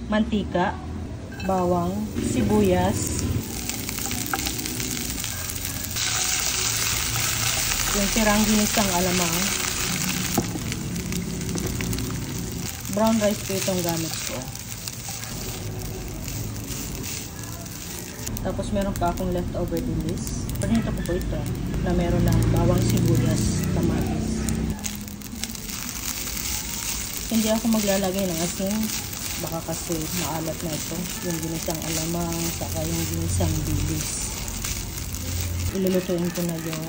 mantika, bawang, sibuyas, yung tirang ginisang alamang, brown rice po itong gamit ko. Tapos meron pa akong leftover dilis. Panito ko po ito na meron ng bawang, sibuyas, kamatis. Hindi ako maglalagay ng asin. Baka kasi maalat na ito. Yung ginisang alamang, saka yung ginisang dilis. Ilulutuin ko na yung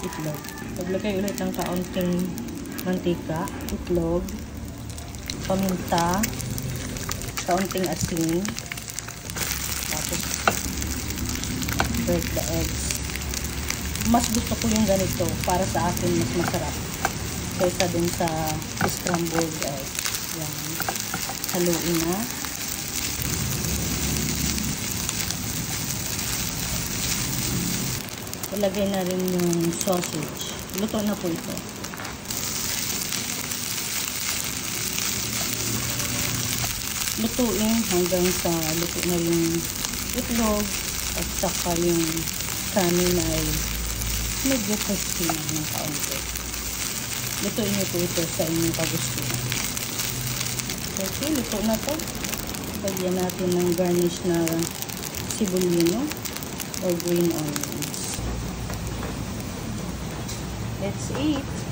itlog. Maglagay ulit ng kaunting mantika, itlog, paminta, kaunting asin, tapos break the eggs. Mas gusto ko yung ganito para sa akin mas masarap kaysa dun sa scrambled eggs. Yan. Haluin na. Ilagay na rin yung sausage. Luto na po ito. Lutuin hanggang sa luto na yung itlog at saka yung kanin ay medyo crispy na ng kaunti. Lutuin nyo po ito sa inyong kagustuhan. Okay, luto na to. Lagyan natin ng garnish na sibulino or green onions. Let's eat!